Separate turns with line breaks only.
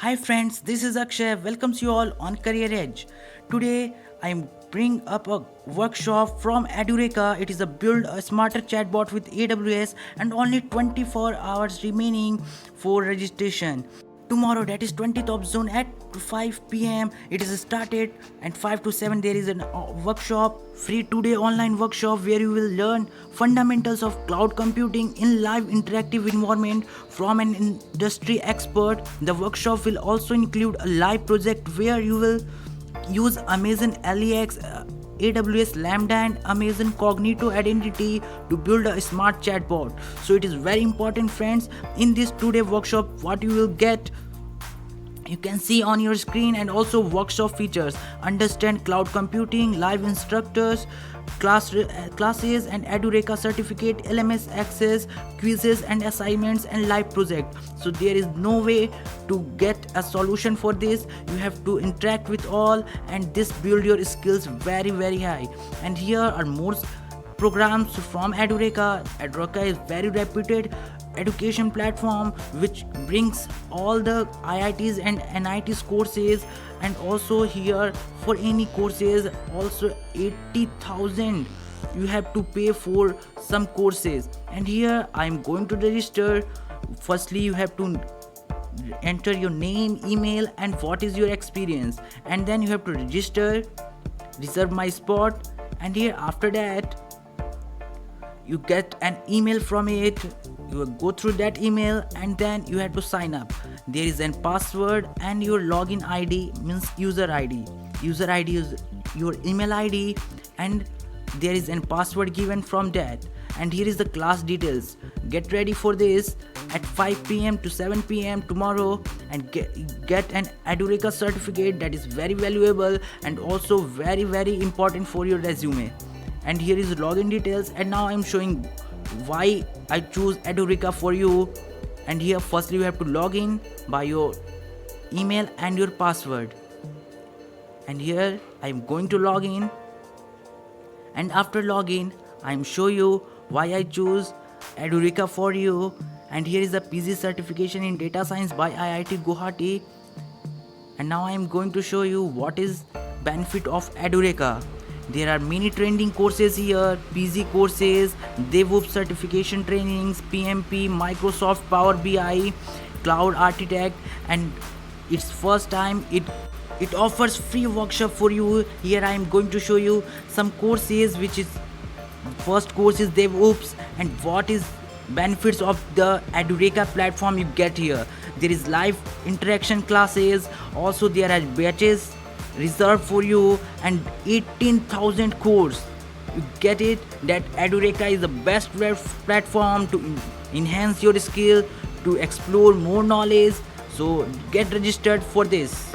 Hi friends, this is Akshay. Welcomes you all on Career Edge. Today I'm bring up a workshop from Edureka. It is a build a smarter chatbot with AWS and only 24 hours remaining for registration. Tomorrow, that is 20th of June at 5 p.m. It is started, and 5 to 7 there is a workshop, free 2-day online workshop where you will learn fundamentals of cloud computing in live interactive environment from an industry expert. The workshop will also include a live project where you will use Amazon LEX, AWS Lambda and Amazon Cognito Identity to build a smart chatbot. So it is very important friends. In this 2-day workshop, what you will get, you can see on your screen, and also workshop features: understand cloud computing, live instructors, classes and Edureka certificate, LMS access, quizzes and assignments, and live project. So there is no way to get a solution for this. You have to interact with all, and this build your skills very high. And here are more programs from Edureka. Edureka is very reputed education platform which brings all the IITs and NITs courses, and also here for any courses also 80,000 you have to pay for some courses. And here I am going to register. Firstly you have to enter your name, email and what is your experience, and then you have to reserve my spot. And here after that you get an email from it. You will go through that email and then you have to sign up. There is a password and your login ID means user ID. User ID is your email ID, and there is a password given from that. And here is the class details. Get ready for this at 5 p.m. to 7 p.m. tomorrow and get an Edureka certificate that is very valuable and also very important for your resume. And here is login details, and now I'm showing why I choose Edureka for you. And here firstly you have to log in by your email and your password, and here I'm going to log in. And after login I'm show you why I choose Edureka for you. And here is the PG certification in data science by IIT Guwahati. And now I'm going to show you what is benefit of Edureka. There are many trending courses here: PG courses, DevOps certification trainings, PMP, Microsoft Power BI, Cloud Architect, and it's first time it offers free workshop for you. Here I am going to show you some courses, which is first course is DevOps, and what is benefits of the Edureka platform you get here. There is live interaction classes, also there are batches reserved for you, and 18,000 course. You get it that Edureka is the best platform to enhance your skill, to explore more knowledge. So get registered for this.